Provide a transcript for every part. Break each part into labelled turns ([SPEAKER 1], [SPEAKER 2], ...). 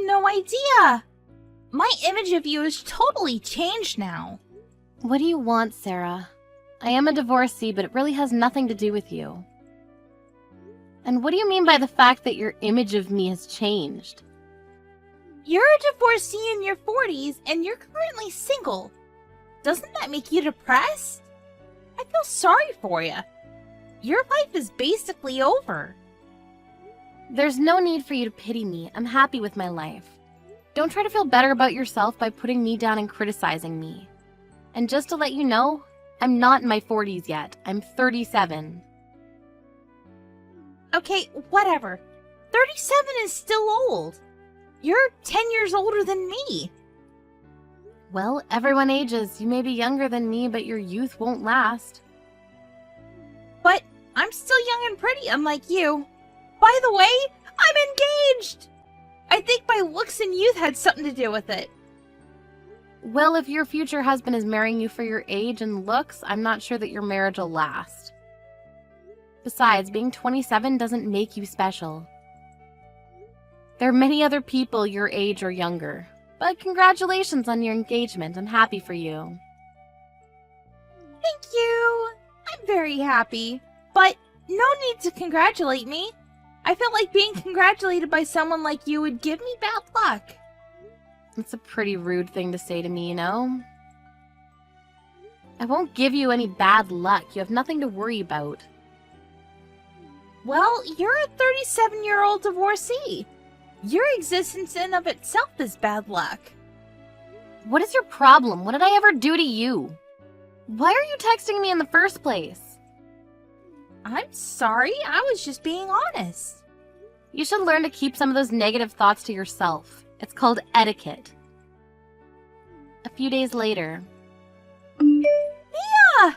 [SPEAKER 1] no idea. My image of you is totally changed now.
[SPEAKER 2] What do you want, Sarah? I am a divorcee, but it really has nothing to do with you. And what do you mean by the fact that your image of me has changed?
[SPEAKER 1] You're a divorcee in your 40s, and you're currently single. Doesn't that make you depressed? I feel sorry for you. Your life is basically over.
[SPEAKER 2] There's no need for you to pity me. I'm happy with my life. Don't try to feel better about yourself by putting me down and criticizing me. And just to let you know, I'm not in my 40s yet. I'm 37.
[SPEAKER 1] Okay, whatever. 37 is still old. You're 10 years older than me.
[SPEAKER 2] Well, everyone ages. You may be younger than me, but your youth won't last.
[SPEAKER 1] But I'm still young and pretty, unlike you. By the way, I'm engaged! I think my looks and youth had something to do with it.
[SPEAKER 2] Well, if your future husband is marrying you for your age and looks, I'm not sure that your marriage will last. Besides, being 27 doesn't make you special. There are many other people your age or younger. But congratulations on your engagement. I'm happy for you.
[SPEAKER 1] Thank you. I'm very happy. But no need to congratulate me. I feel like being congratulated by someone like you would give me bad luck.
[SPEAKER 2] That's a pretty rude thing to say to me, you know? I won't give you any bad luck. You have nothing to worry about.
[SPEAKER 1] Well, you're a 37-year-old divorcee. Your existence in of itself is bad luck.
[SPEAKER 2] What is your problem? What did I ever do to you? Why are you texting me in the first place?
[SPEAKER 1] I'm sorry, I was just being honest.
[SPEAKER 2] You should learn to keep some of those negative thoughts to yourself. It's called etiquette. A few days later.
[SPEAKER 1] Mia! I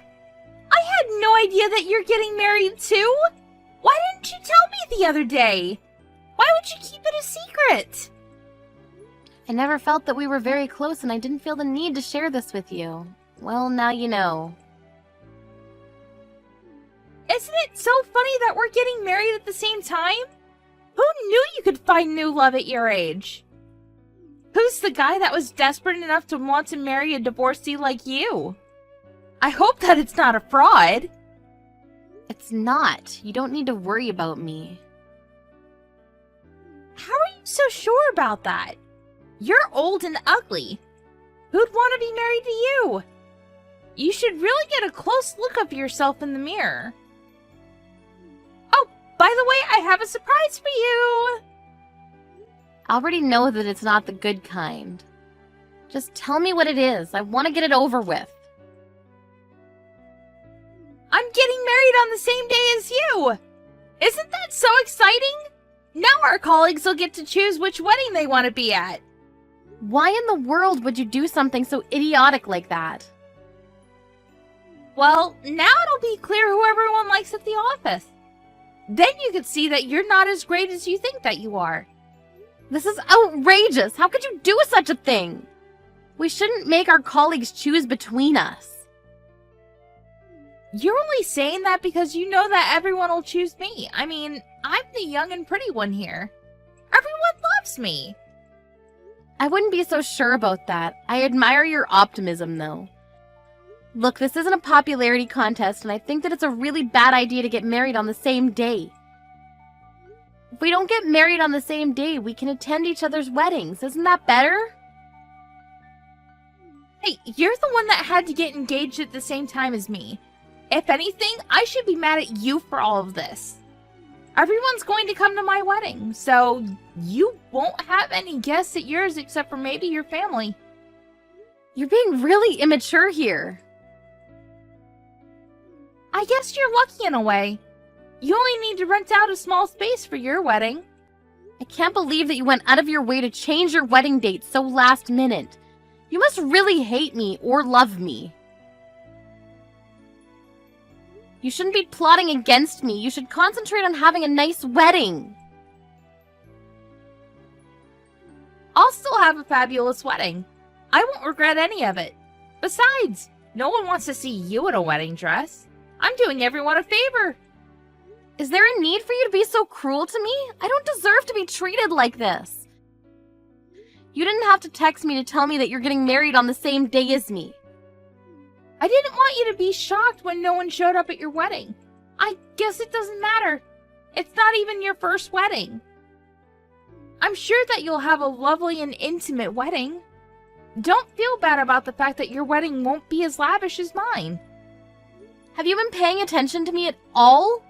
[SPEAKER 1] had no idea that you're getting married too. Why didn't you tell me the other day? Why would you keep it a secret?
[SPEAKER 2] I never felt that we were very close, and I didn't feel the need to share this with you. Well, now you know.
[SPEAKER 1] Isn't it so funny that we're getting married at the same time? Who knew you could find new love at your age? Who's the guy that was desperate enough to want to marry a divorcee like you? I hope that it's not a fraud.
[SPEAKER 2] It's not. You don't need to worry about me.
[SPEAKER 1] How are you so sure about that? You're old and ugly. Who'd want to be married to you? You should really get a close look of yourself in the mirror. Oh, by the way, I have a surprise for you.
[SPEAKER 2] I already know that it's not the good kind. Just tell me what it is. I want to get it over with.
[SPEAKER 1] I'm getting married on the same day as you. Isn't that so exciting? Now our colleagues will get to choose which wedding they want to be at.
[SPEAKER 2] Why in the world would you do something so idiotic like that?
[SPEAKER 1] Well, now it'll be clear who everyone likes at the office. Then you could see that you're not as great as you think that you are.
[SPEAKER 2] This is outrageous! How could you do such a thing? We shouldn't make our colleagues choose between us.
[SPEAKER 1] You're only saying that because you know that everyone will choose me. I mean, I'm the young and pretty one here. Everyone loves me.
[SPEAKER 2] I wouldn't be so sure about that. I admire your optimism, though. Look, this isn't a popularity contest, and I think that it's a really bad idea to get married on the same day. If we don't get married on the same day, we can attend each other's weddings. Isn't that better?
[SPEAKER 1] Hey, you're the one that had to get engaged at the same time as me. If anything, I should be mad at you for all of this. Everyone's going to come to my wedding, so you won't have any guests at yours except for maybe your family.
[SPEAKER 2] You're being really immature here.
[SPEAKER 1] I guess you're lucky in a way. You only need to rent out a small space for your wedding.
[SPEAKER 2] I can't believe that you went out of your way to change your wedding date so last minute. You must really hate me or love me. You shouldn't be plotting against me. You should concentrate on having a nice wedding.
[SPEAKER 1] I'll still have a fabulous wedding. I won't regret any of it. Besides, no one wants to see you in a wedding dress. I'm doing everyone a favor.
[SPEAKER 2] Is there a need for you to be so cruel to me? I don't deserve to be treated like this. You didn't have to text me to tell me that you're getting married on the same day as me.
[SPEAKER 1] I didn't want you to be shocked when no one showed up at your wedding. I guess it doesn't matter. It's not even your first wedding. I'm sure that you'll have a lovely and intimate wedding. Don't feel bad about the fact that your wedding won't be as lavish as mine.
[SPEAKER 2] Have you been paying attention to me at all?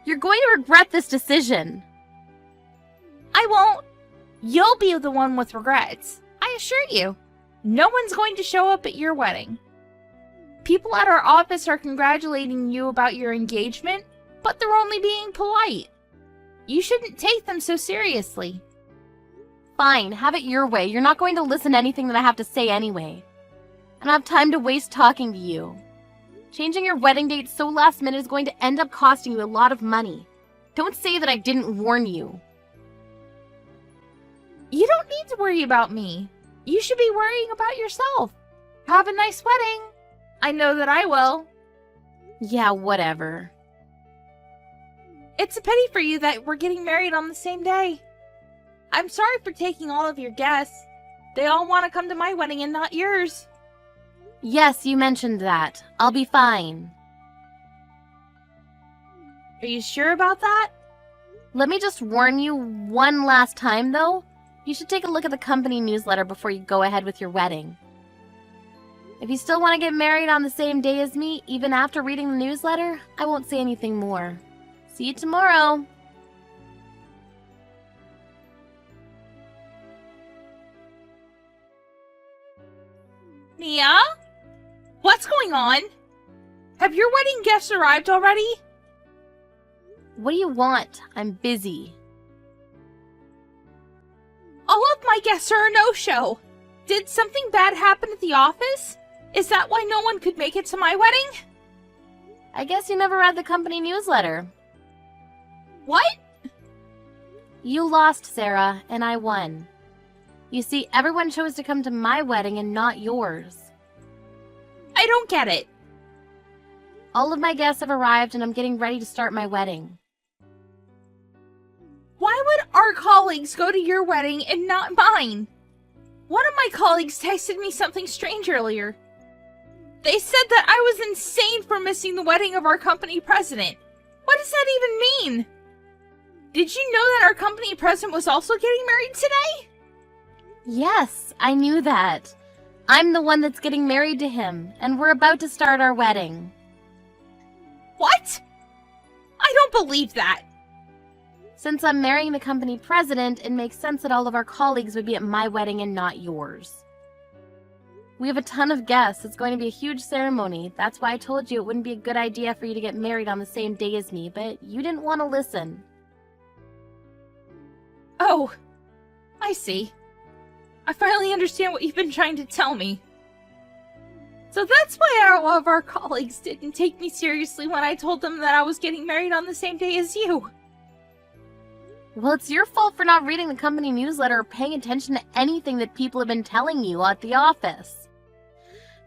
[SPEAKER 2] You're going to regret this decision.
[SPEAKER 1] I won't. You'll be the one with regrets. I assure you. No one's going to show up at your wedding. People at our office are congratulating you about your engagement, but they're only being polite. You shouldn't take them so seriously.
[SPEAKER 2] Fine, have it your way. You're not going to listen to anything that I have to say anyway. I don't have time to waste talking to you. Changing your wedding date so last minute is going to end up costing you a lot of money. Don't say that I didn't warn you.
[SPEAKER 1] You don't need to worry about me. You should be worrying about yourself. Have a nice wedding. I know that I will.
[SPEAKER 2] Yeah, whatever.
[SPEAKER 1] It's a pity for you that we're getting married on the same day. I'm sorry for taking all of your guests. They all want to come to my wedding and not yours.
[SPEAKER 2] Yes, you mentioned that. I'll be fine.
[SPEAKER 1] Are you sure about that?
[SPEAKER 2] Let me just warn you one last time, though. You should take a look at the company newsletter before you go ahead with your wedding. If you still want to get married on the same day as me, even after reading the newsletter, I won't say anything more. See you tomorrow.
[SPEAKER 1] Mia? What's going on? Have your wedding guests arrived already?
[SPEAKER 2] What do you want? I'm busy.
[SPEAKER 1] All of my guests are a no-show. Did something bad happen at the office? Is that why no one could make it to my wedding?
[SPEAKER 2] I guess you never read the company newsletter.
[SPEAKER 1] What?
[SPEAKER 2] You lost, Sarah, and I won. You see, everyone chose to come to my wedding and not yours.
[SPEAKER 1] I don't get it.
[SPEAKER 2] All of my guests have arrived and I'm getting ready to start my wedding.
[SPEAKER 1] Why would our colleagues go to your wedding and not mine? One of my colleagues texted me something strange earlier. They said that I was insane for missing the wedding of our company president. What does that even mean? Did you know that our company president was also getting married today?
[SPEAKER 2] Yes, I knew that. I'm the one that's getting married to him, and we're about to start our wedding.
[SPEAKER 1] What? I don't believe that.
[SPEAKER 2] Since I'm marrying the company president, it makes sense that all of our colleagues would be at my wedding and not yours. We have a ton of guests. It's going to be a huge ceremony. That's why I told you it wouldn't be a good idea for you to get married on the same day as me, but you didn't want to listen.
[SPEAKER 1] Oh, I see. I finally understand what you've been trying to tell me. So that's why all of our colleagues didn't take me seriously when I told them that I was getting married on the same day as you.
[SPEAKER 2] Well, it's your fault for not reading the company newsletter or paying attention to anything that people have been telling you at the office.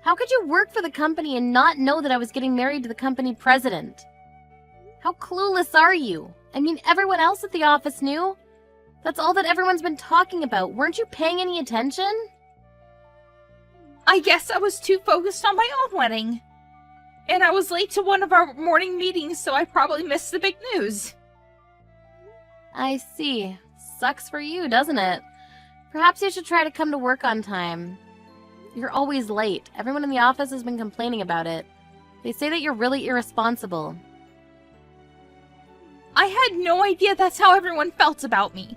[SPEAKER 2] How could you work for the company and not know that I was getting married to the company president? How clueless are you? I mean, everyone else at the office knew. That's all that everyone's been talking about. Weren't you paying any attention?
[SPEAKER 1] I guess I was too focused on my own wedding. And I was late to one of our morning meetings, so I probably missed the big news.
[SPEAKER 2] I see. Sucks for you, doesn't it? Perhaps you should try to come to work on time. You're always late. Everyone in the office has been complaining about it. They say that you're really irresponsible.
[SPEAKER 1] I had no idea that's how everyone felt about me.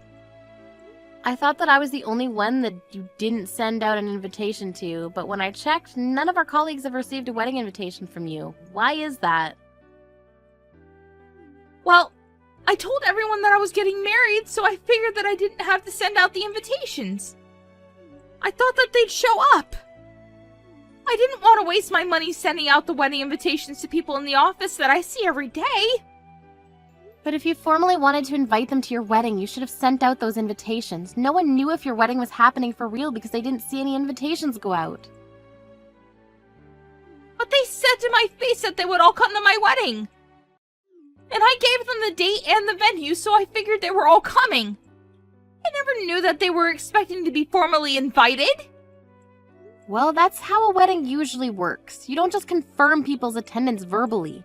[SPEAKER 2] I thought that I was the only one that you didn't send out an invitation to, but when I checked, none of our colleagues have received a wedding invitation from you. Why is that?
[SPEAKER 1] Well, I told everyone that I was getting married, so I figured that I didn't have to send out the invitations. I thought that they'd show up. I didn't want to waste my money sending out the wedding invitations to people in the office that I see every day.
[SPEAKER 2] But if you formally wanted to invite them to your wedding, you should have sent out those invitations. No one knew if your wedding was happening for real because they didn't see any invitations go out.
[SPEAKER 1] But they said to my face that they would all come to my wedding. And I gave them the date and the venue, so I figured they were all coming. I never knew that they were expecting to be formally invited.
[SPEAKER 2] Well, that's how a wedding usually works. You don't just confirm people's attendance verbally.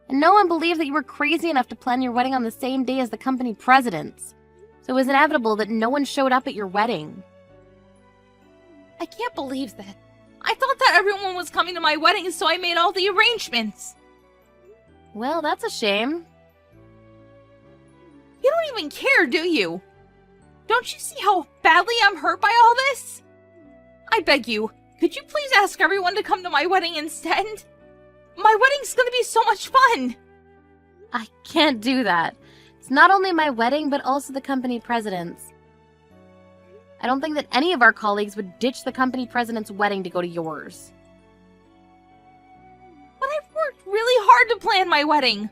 [SPEAKER 2] And no one believed that you were crazy enough to plan your wedding on the same day as the company presidents. So it was inevitable that no one showed up at your wedding.
[SPEAKER 1] I can't believe that. I thought that everyone was coming to my wedding, so I made all the arrangements.
[SPEAKER 2] Well, that's a shame.
[SPEAKER 1] You don't even care, do you? Don't you see how badly I'm hurt by all this? I beg you, could you please ask everyone to come to my wedding instead? My wedding's gonna be so much fun!
[SPEAKER 2] I can't do that. It's not only my wedding, but also the company president's. I don't think that any of our colleagues would ditch the company president's wedding to go to yours.
[SPEAKER 1] But I've worked really hard to plan my wedding.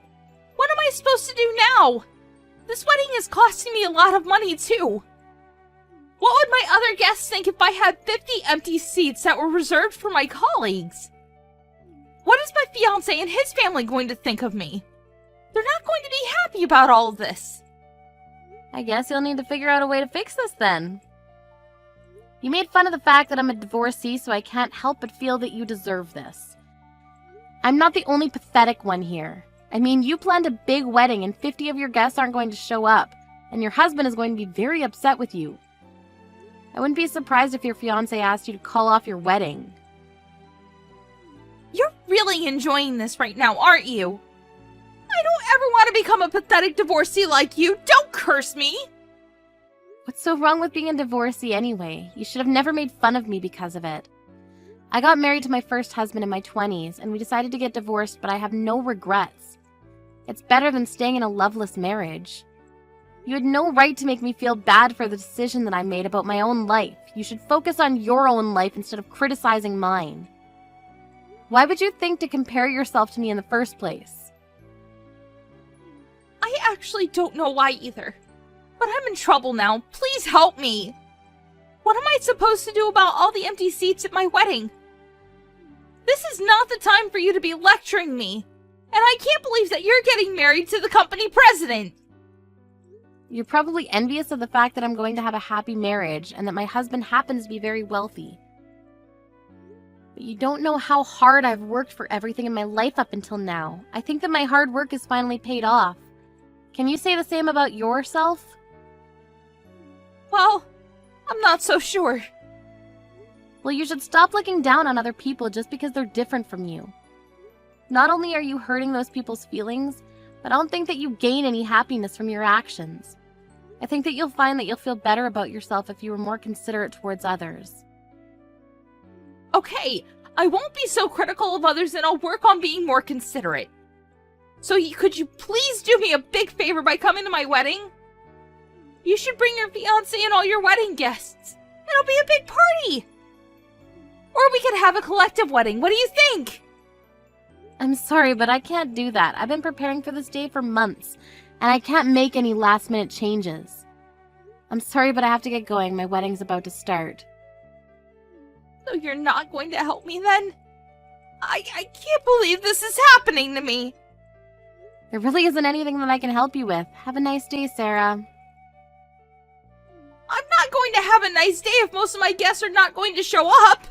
[SPEAKER 1] What am I supposed to do now? This wedding is costing me a lot of money, too. What would my other guests think if I had 50 empty seats that were reserved for my colleagues? What is my fiancé and his family going to think of me? They're not going to be happy about all of this.
[SPEAKER 2] I guess you'll need to figure out a way to fix this then. You made fun of the fact that I'm a divorcee, so I can't help but feel that you deserve this. I'm not the only pathetic one here. I mean, you planned a big wedding and 50 of your guests aren't going to show up, and your husband is going to be very upset with you. I wouldn't be surprised if your fiancé asked you to call off your wedding.
[SPEAKER 1] You're really enjoying this right now, aren't you? I don't ever want to become a pathetic divorcee like you. Don't curse me!
[SPEAKER 2] What's so wrong with being a divorcee anyway? You should have never made fun of me because of it. I got married to my first husband in my 20s, and we decided to get divorced, but I have no regrets. It's better than staying in a loveless marriage. You had no right to make me feel bad for the decision that I made about my own life. You should focus on your own life instead of criticizing mine. Why would you think to compare yourself to me in the first place?
[SPEAKER 1] I actually don't know why either. But I'm in trouble now. Please help me. What am I supposed to do about all the empty seats at my wedding? This is not the time for you to be lecturing me. And I can't believe that you're getting married to the company president.
[SPEAKER 2] You're probably envious of the fact that I'm going to have a happy marriage and that my husband happens to be very wealthy. But you don't know how hard I've worked for everything in my life up until now. I think that my hard work is finally paid off. Can you say the same about yourself?
[SPEAKER 1] Well, I'm not so sure.
[SPEAKER 2] Well, you should stop looking down on other people just because they're different from you. Not only are you hurting those people's feelings, but I don't think that you gain any happiness from your actions. I think that you'll find that you'll feel better about yourself if you were more considerate towards others.
[SPEAKER 1] Okay, I won't be so critical of others and I'll work on being more considerate. So could you please do me a big favor by coming to my wedding? You should bring your fiancé and all your wedding guests. It'll be a big party. Or we could have a collective wedding. What do you think?
[SPEAKER 2] I'm sorry, but I can't do that. I've been preparing for this day for months, and I can't make any last-minute changes. I'm sorry, but I have to get going. My wedding's about to start.
[SPEAKER 1] So you're not going to help me then? I can't believe this is happening to me.
[SPEAKER 2] There really isn't anything that I can help you with. Have a nice day, Sarah.
[SPEAKER 1] I'm not going to have a nice day if most of my guests are not going to show up.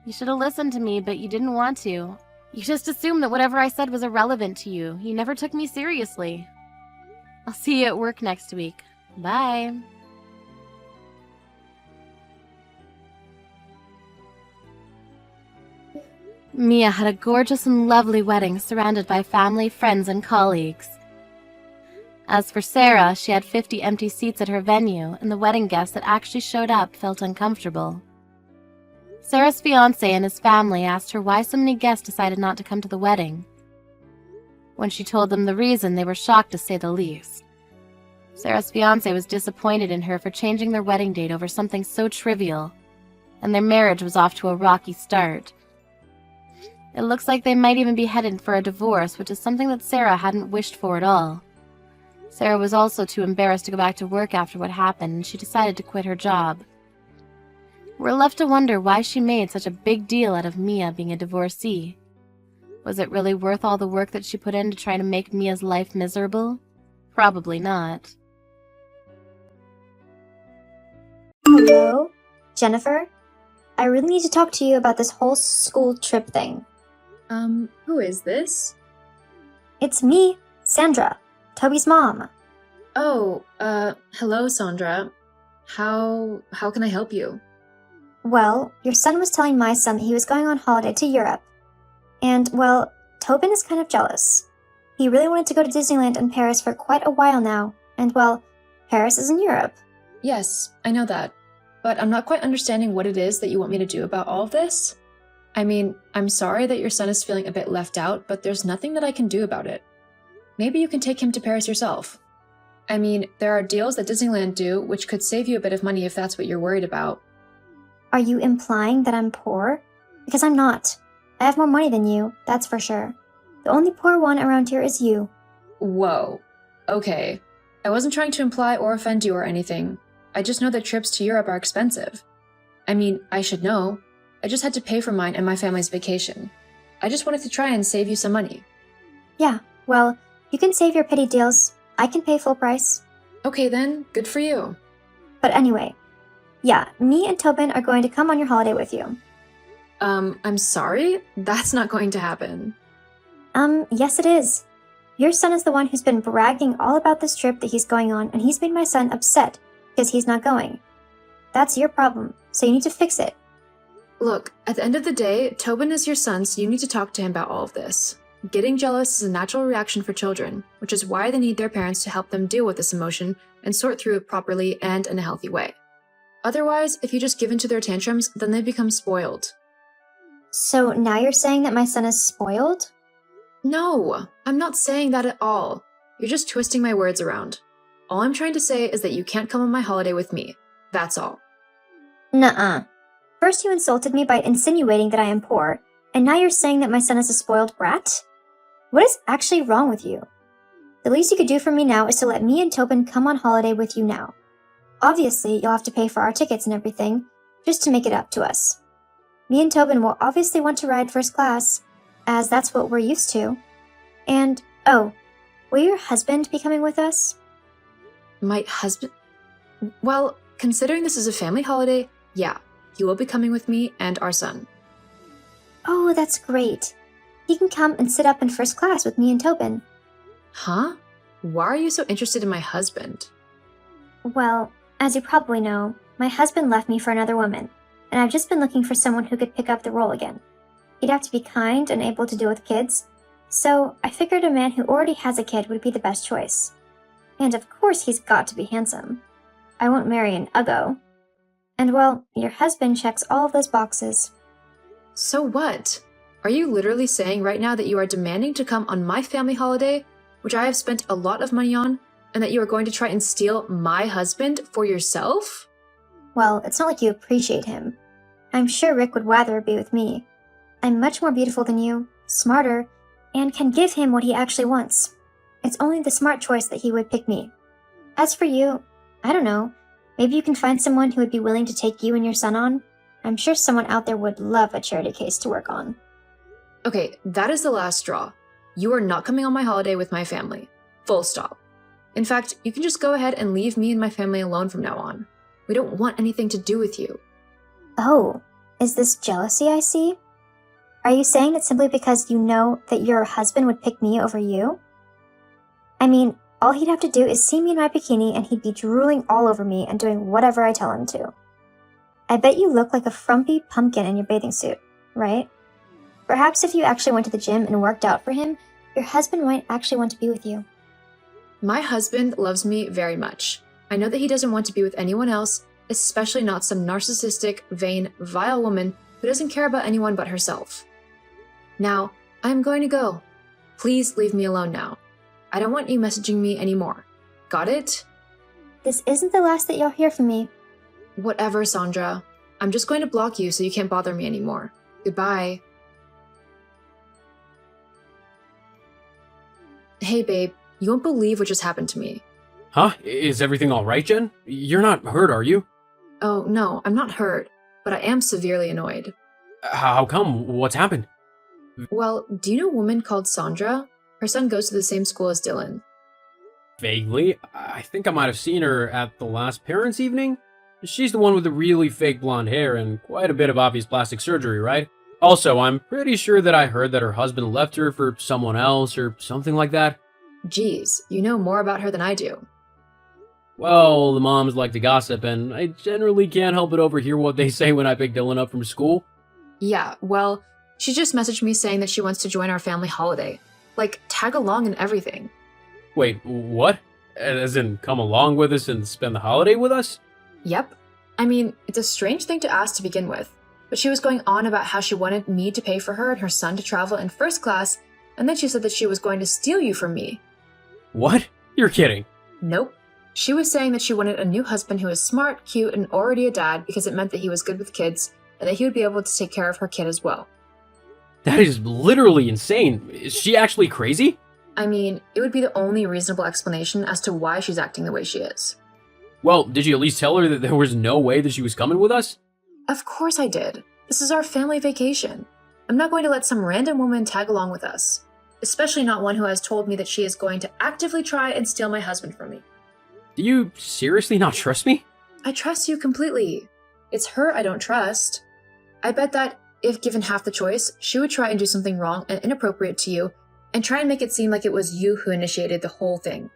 [SPEAKER 2] You should have listened to me, but you didn't want to. You just assumed that whatever I said was irrelevant to you. You never took me seriously. I'll see you at work next week. Bye. Mia had a gorgeous and lovely wedding surrounded by family, friends, and colleagues. As for Sarah, she had 50 empty seats at her venue, and the wedding guests that actually showed up felt uncomfortable. Sarah's fiancé and his family asked her why so many guests decided not to come to the wedding. When she told them the reason, they were shocked to say the least. Sarah's fiancé was disappointed in her for changing their wedding date over something so trivial, and their marriage was off to a rocky start. It looks like they might even be headed for a divorce, which is something that Sarah hadn't wished for at all. Sarah was also too embarrassed to go back to work after what happened, and she decided to quit her job. We're left to wonder why she made such a big deal out of Mia being a divorcee. Was it really worth all the work that she put in to try to make Mia's life miserable? Probably not.
[SPEAKER 3] Hello? Jennifer? I really need to talk to you about this whole school trip thing.
[SPEAKER 4] Who is this?
[SPEAKER 3] It's me, Sandra, Toby's mom.
[SPEAKER 4] Oh, hello, Sandra. How can I help you?
[SPEAKER 3] Well, your son was telling my son that he was going on holiday to Europe. And, well, Tobin is kind of jealous. He really wanted to go to Disneyland and Paris for quite a while now, and, well, Paris is in Europe.
[SPEAKER 4] Yes, I know that. But I'm not quite understanding what it is that you want me to do about all of this. I mean, I'm sorry that your son is feeling a bit left out, but there's nothing that I can do about it. Maybe you can take him to Paris yourself. I mean, there are deals that Disneyland do, which could save you a bit of money if that's what you're worried about.
[SPEAKER 3] Are you implying that I'm poor? Because I'm not. I have more money than you, that's for sure. The only poor one around here is you.
[SPEAKER 4] Whoa. Okay. I wasn't trying to imply or offend you or anything. I just know that trips to Europe are expensive. I mean, I should know. I just had to pay for mine and my family's vacation. I just wanted to try and save you some money.
[SPEAKER 3] Yeah, well, you can save your petty deals. I can pay full price.
[SPEAKER 4] Okay then, good for you.
[SPEAKER 3] But anyway, yeah, me and Tobin are going to come on your holiday with you.
[SPEAKER 4] I'm sorry? That's not going to happen.
[SPEAKER 3] Yes it is. Your son is the one who's been bragging all about this trip that he's going on, and he's made my son upset because he's not going. That's your problem, so you need to fix it.
[SPEAKER 4] Look, at the end of the day, Tobin is your son, so you need to talk to him about all of this. Getting jealous is a natural reaction for children, which is why they need their parents to help them deal with this emotion and sort through it properly and in a healthy way. Otherwise, if you just give in to their tantrums, then they become spoiled.
[SPEAKER 3] So now you're saying that my son is spoiled?
[SPEAKER 4] No, I'm not saying that at all. You're just twisting my words around. All I'm trying to say is that you can't come on my holiday with me. That's all.
[SPEAKER 3] Nuh-uh. First you insulted me by insinuating that I am poor, and now you're saying that my son is a spoiled brat? What is actually wrong with you? The least you could do for me now is to let me and Tobin come on holiday with you now. Obviously, you'll have to pay for our tickets and everything, just to make it up to us. Me and Tobin will obviously want to ride first class, as that's what we're used to. And, oh, will your husband be coming with us?
[SPEAKER 4] My husband? Well, considering this is a family holiday, yeah, he will be coming with me and our son.
[SPEAKER 3] Oh, that's great. He can come and sit up in first class with me and Tobin.
[SPEAKER 4] Huh? Why are you so interested in my husband?
[SPEAKER 3] Well, as you probably know, my husband left me for another woman, and I've just been looking for someone who could pick up the role again. He'd have to be kind and able to deal with kids, so I figured a man who already has a kid would be the best choice. And of course he's got to be handsome. I won't marry an uggo. And well, your husband checks all of those boxes.
[SPEAKER 4] So what? Are you literally saying right now that you are demanding to come on my family holiday, which I have spent a lot of money on, and that you are going to try and steal my husband for yourself?
[SPEAKER 3] Well, it's not like you appreciate him. I'm sure Rick would rather be with me. I'm much more beautiful than you, smarter, and can give him what he actually wants. It's only the smart choice that he would pick me. As for you, I don't know, maybe you can find someone who would be willing to take you and your son on? I'm sure someone out there would love a charity case to work on.
[SPEAKER 4] Okay, that is the last straw. You are not coming on my holiday with my family. Full stop. In fact, you can just go ahead and leave me and my family alone from now on. We don't want anything to do with you.
[SPEAKER 3] Oh, is this jealousy I see? Are you saying it simply because you know that your husband would pick me over you? I mean, all he'd have to do is see me in my bikini and he'd be drooling all over me and doing whatever I tell him to. I bet you look like a frumpy pumpkin in your bathing suit, right? Perhaps if you actually went to the gym and worked out for him, your husband might actually want to be with you.
[SPEAKER 4] My husband loves me very much. I know that he doesn't want to be with anyone else, especially not some narcissistic, vain, vile woman who doesn't care about anyone but herself. Now, I'm going to go. Please leave me alone now. I don't want you messaging me anymore. Got it?
[SPEAKER 3] This isn't the last that you'll hear from me.
[SPEAKER 4] Whatever, Sandra. I'm just going to block you so you can't bother me anymore. Goodbye. Hey, babe. You won't believe what just happened to me.
[SPEAKER 5] Huh? Is everything all right, Jen? You're not hurt, are you?
[SPEAKER 4] Oh, no, I'm not hurt, but I am severely annoyed.
[SPEAKER 5] How come? What's happened?
[SPEAKER 4] Well, do you know a woman called Sandra? Her son goes to the same school as Dylan.
[SPEAKER 5] Vaguely. I think I might have seen her at the last parents' evening. She's the one with the really fake blonde hair and quite a bit of obvious plastic surgery, right? Also, I'm pretty sure that I heard that her husband left her for someone else or something like that.
[SPEAKER 4] Geez, you know more about her than I do.
[SPEAKER 5] Well, the moms like to gossip, and I generally can't help but overhear what they say when I pick Dylan up from school.
[SPEAKER 4] Yeah, well, she just messaged me saying that she wants to join our family holiday. Like, tag along and everything.
[SPEAKER 5] Wait, what? As in, come along with us and spend the holiday with us?
[SPEAKER 4] Yep. I mean, it's a strange thing to ask to begin with, but she was going on about how she wanted me to pay for her and her son to travel in first class, and then she said that she was going to steal you from me.
[SPEAKER 5] What? You're kidding.
[SPEAKER 4] Nope. She was saying that she wanted a new husband who was smart, cute, and already a dad because it meant that he was good with kids and that he would be able to take care of her kid as well.
[SPEAKER 5] That is literally insane. Is she actually crazy?
[SPEAKER 4] I mean, it would be the only reasonable explanation as to why she's acting the way she is.
[SPEAKER 5] Well, did you at least tell her that there was no way that she was coming with us?
[SPEAKER 4] Of course I did. This is our family vacation. I'm not going to let some random woman tag along with us. Especially not one who has told me that she is going to actively try and steal my husband from me.
[SPEAKER 5] Do you seriously not trust me?
[SPEAKER 4] I trust you completely. It's her I don't trust. I bet that, if given half the choice, she would try and do something wrong and inappropriate to you and try and make it seem like it was you who initiated the whole thing.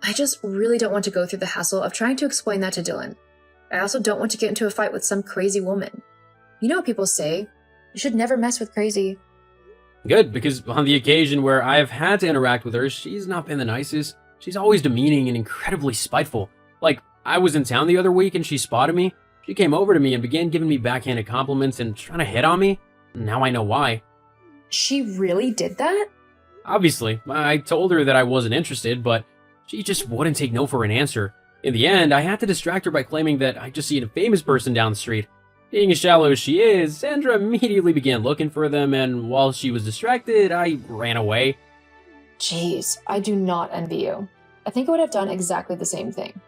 [SPEAKER 4] I just really don't want to go through the hassle of trying to explain that to Dylan. I also don't want to get into a fight with some crazy woman. You know what people say, you should never mess with crazy.
[SPEAKER 5] Good, because on the occasion where I have had to interact with her, she's not been the nicest. She's always demeaning and incredibly spiteful. Like, I was in town the other week and she spotted me. She came over to me and began giving me backhanded compliments and trying to hit on me. Now I know why.
[SPEAKER 4] She really did that?
[SPEAKER 5] Obviously, I told her that I wasn't interested, but she just wouldn't take no for an answer. In the end, I had to distract her by claiming that I just seen a famous person down the street. Being as shallow as she is, Sandra immediately began looking for them, and while she was distracted, I ran away.
[SPEAKER 4] Jeez, I do not envy you. I think I would have done exactly the same thing.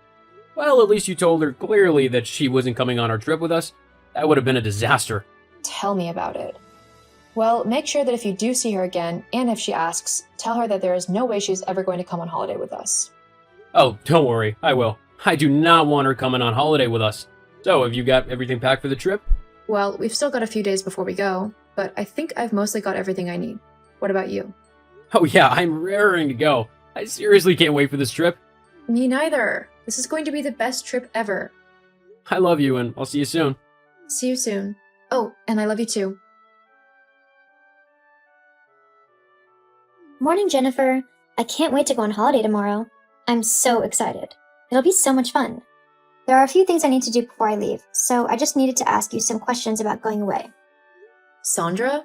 [SPEAKER 5] Well, at least you told her clearly that she wasn't coming on our trip with us. That would have been a disaster.
[SPEAKER 4] Tell me about it. Well, make sure that if you do see her again, and if she asks, tell her that there is no way she's ever going to come on holiday with us.
[SPEAKER 5] Oh, don't worry, I will. I do not want her coming on holiday with us. So, have you got everything packed for the trip?
[SPEAKER 4] Well, we've still got a few days before we go, but I think I've mostly got everything I need. What about you?
[SPEAKER 5] Oh yeah, I'm raring to go. I seriously can't wait for this trip.
[SPEAKER 4] Me neither. This is going to be the best trip ever.
[SPEAKER 5] I love you, and I'll see you soon.
[SPEAKER 4] See you soon. Oh, and I love you too.
[SPEAKER 3] Morning, Jennifer. I can't wait to go on holiday tomorrow. I'm so excited. It'll be so much fun. There are a few things I need to do before I leave, so I just needed to ask you some questions about going away.
[SPEAKER 4] Sandra?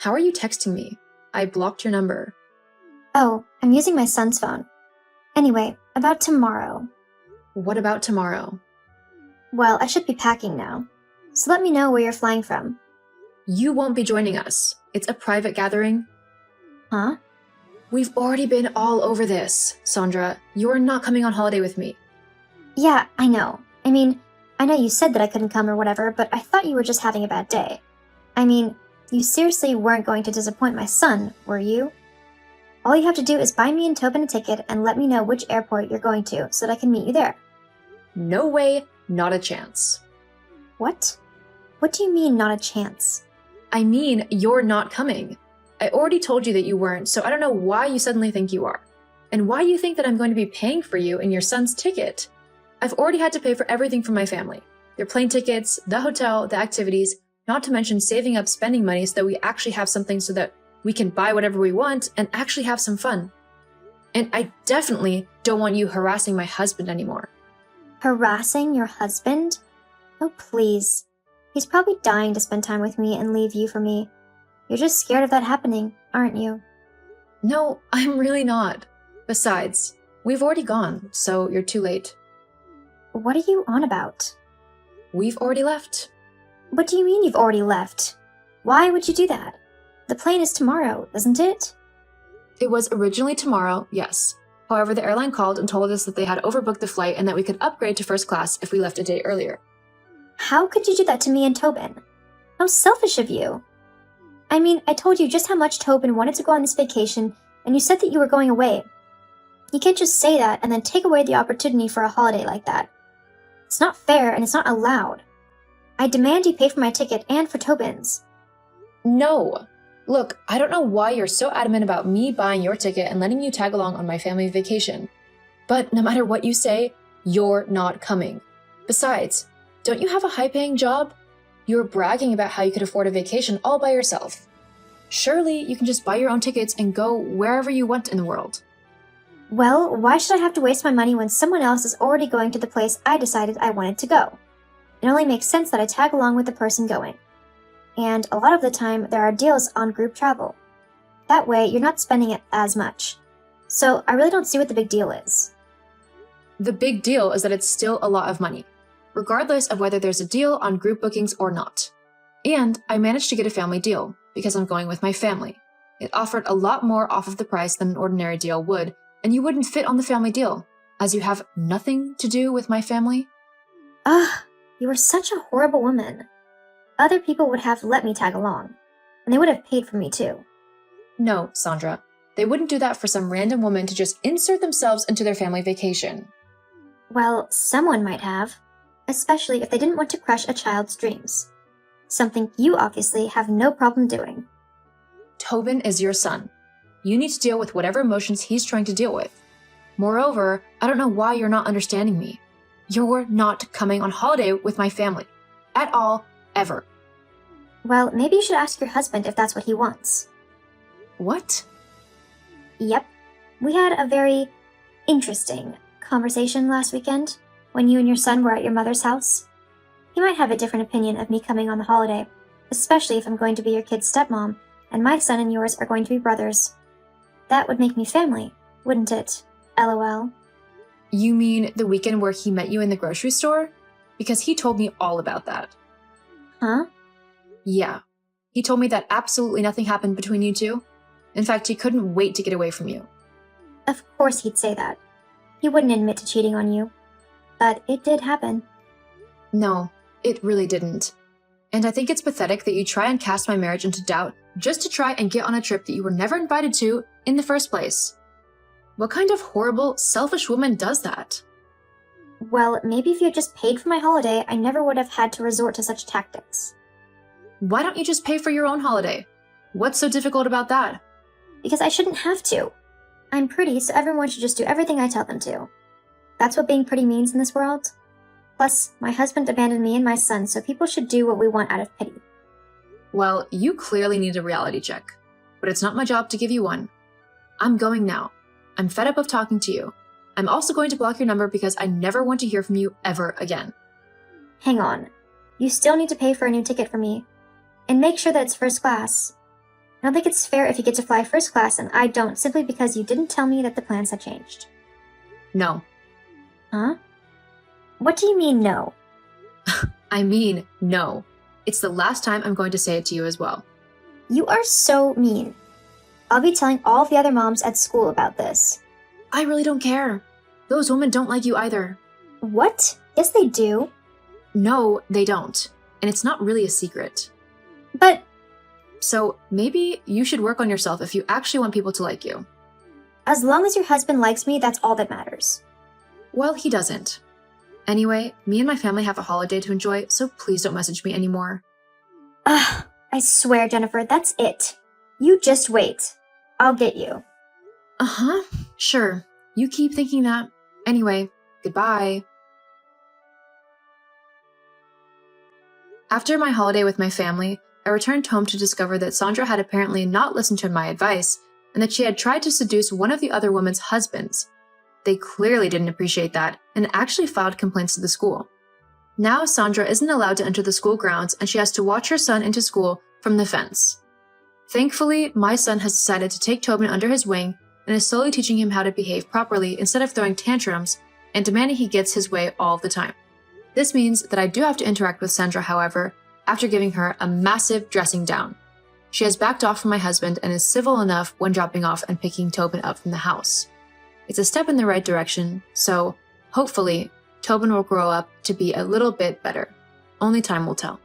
[SPEAKER 4] How are you texting me? I blocked your number.
[SPEAKER 3] Oh, I'm using my son's phone. Anyway, about tomorrow.
[SPEAKER 4] What about tomorrow?
[SPEAKER 3] Well, I should be packing now. So let me know where you're flying from.
[SPEAKER 4] You won't be joining us. It's a private gathering.
[SPEAKER 3] Huh?
[SPEAKER 4] We've already been all over this, Sandra. You're not coming on holiday with me.
[SPEAKER 3] Yeah, I know. I mean, I know you said that I couldn't come or whatever, but I thought you were just having a bad day. I mean, you seriously weren't going to disappoint my son, were you? All you have to do is buy me and Tobin a ticket and let me know which airport you're going to so that I can meet you there.
[SPEAKER 4] No way, not a chance.
[SPEAKER 3] What? What do you mean, not a chance?
[SPEAKER 4] I mean, you're not coming. I already told you that you weren't, so I don't know why you suddenly think you are. And why you think that I'm going to be paying for you and your son's ticket. I've already had to pay for everything for my family. Their plane tickets, the hotel, the activities, not to mention saving up spending money so that we actually have something so that we can buy whatever we want and actually have some fun. And I definitely don't want you harassing my husband anymore.
[SPEAKER 3] Harassing your husband? Oh, please. He's probably dying to spend time with me and leave you for me. You're just scared of that happening, aren't you?
[SPEAKER 4] No, I'm really not. Besides, we've already gone, so you're too late.
[SPEAKER 3] What are you on about?
[SPEAKER 4] We've already left.
[SPEAKER 3] What do you mean you've already left? Why would you do that? The plane is tomorrow, isn't it?
[SPEAKER 4] It was originally tomorrow, yes. However, the airline called and told us that they had overbooked the flight and that we could upgrade to first class if we left a day earlier.
[SPEAKER 3] How could you do that to me and Tobin? How selfish of you. I mean, I told you just how much Tobin wanted to go on this vacation, and you said that you were going away. You can't just say that and then take away the opportunity for a holiday like that. It's not fair and it's not allowed. I demand you pay for my ticket and for Tobin's.
[SPEAKER 4] No. Look, I don't know why you're so adamant about me buying your ticket and letting you tag along on my family vacation. But no matter what you say, you're not coming. Besides, don't you have a high-paying job? You're bragging about how you could afford a vacation all by yourself. Surely you can just buy your own tickets and go wherever you want in the world.
[SPEAKER 3] Well, why should I have to waste my money when someone else is already going to the place I decided I wanted to go? It only makes sense that I tag along with the person going. And a lot of the time, there are deals on group travel. That way, you're not spending it as much. So I really don't see what the big deal is.
[SPEAKER 4] The big deal is that it's still a lot of money, regardless of whether there's a deal on group bookings or not. And I managed to get a family deal, because I'm going with my family. It offered a lot more off of the price than an ordinary deal would, and you wouldn't fit on the family deal, as you have nothing to do with my family.
[SPEAKER 3] You are such a horrible woman. Other people would have let me tag along, and they would have paid for me too.
[SPEAKER 4] No, Sandra. They wouldn't do that for some random woman to just insert themselves into their family vacation.
[SPEAKER 3] Well, someone might have, especially if they didn't want to crush a child's dreams. Something you obviously have no problem doing.
[SPEAKER 4] Tobin is your son. You need to deal with whatever emotions he's trying to deal with. Moreover, I don't know why you're not understanding me. You're not coming on holiday with my family. At all, ever.
[SPEAKER 3] Well, maybe you should ask your husband if that's what he wants.
[SPEAKER 4] What?
[SPEAKER 3] Yep. We had a very interesting conversation last weekend when you and your son were at your mother's house. He might have a different opinion of me coming on the holiday, especially if I'm going to be your kid's stepmom, and my son and yours are going to be brothers. That would make me family, wouldn't it? LOL.
[SPEAKER 4] You mean the weekend where he met you in the grocery store? Because he told me all about that.
[SPEAKER 3] Huh?
[SPEAKER 4] Yeah. He told me that absolutely nothing happened between you two. In fact, he couldn't wait to get away from you.
[SPEAKER 3] Of course he'd say that. He wouldn't admit to cheating on you. But it did happen.
[SPEAKER 4] No, it really didn't. And I think it's pathetic that you try and cast my marriage into doubt just to try and get on a trip that you were never invited to in the first place. What kind of horrible, selfish woman does that?
[SPEAKER 3] Well, maybe if you had just paid for my holiday, I never would have had to resort to such tactics.
[SPEAKER 4] Why don't you just pay for your own holiday? What's so difficult about that?
[SPEAKER 3] Because I shouldn't have to. I'm pretty, so everyone should just do everything I tell them to. That's what being pretty means in this world. Plus, my husband abandoned me and my son, so people should do what we want out of pity.
[SPEAKER 4] Well, you clearly need a reality check, but it's not my job to give you one. I'm going now. I'm fed up of talking to you. I'm also going to block your number because I never want to hear from you ever again.
[SPEAKER 3] Hang on. You still need to pay for a new ticket for me. And make sure that it's first class. I don't think it's fair if you get to fly first class and I don't, simply because you didn't tell me that the plans had changed.
[SPEAKER 4] No.
[SPEAKER 3] Huh? What do you mean, no?
[SPEAKER 4] I mean, no. It's the last time I'm going to say it to you as well.
[SPEAKER 3] You are so mean. I'll be telling all the other moms at school about this.
[SPEAKER 4] I really don't care. Those women don't like you either.
[SPEAKER 3] What? Yes, they do.
[SPEAKER 4] No, they don't. And it's not really a secret.
[SPEAKER 3] But
[SPEAKER 4] So maybe you should work on yourself if you actually want people to like you.
[SPEAKER 3] as long as your husband likes me, that's all that matters.
[SPEAKER 4] Well, he doesn't. Anyway, me and my family have a holiday to enjoy, so please don't message me anymore.
[SPEAKER 3] Ugh, I swear, Jennifer, that's it. You just wait. I'll get you.
[SPEAKER 4] Uh-huh, sure. You keep thinking that. Anyway, goodbye. After my holiday with my family, I returned home to discover that Sandra had apparently not listened to my advice, and that she had tried to seduce one of the other women's husbands. They clearly didn't appreciate that, and actually filed complaints to the school. Now Sandra isn't allowed to enter the school grounds, and she has to watch her son into school from the fence. Thankfully, my son has decided to take Tobin under his wing and is slowly teaching him how to behave properly instead of throwing tantrums and demanding he gets his way all the time. This means that I do have to interact with Sandra, however, after giving her a massive dressing down. She has backed off from my husband and is civil enough when dropping off and picking Tobin up from the house. It's a step in the right direction, so hopefully Tobin will grow up to be a little bit better. Only time will tell.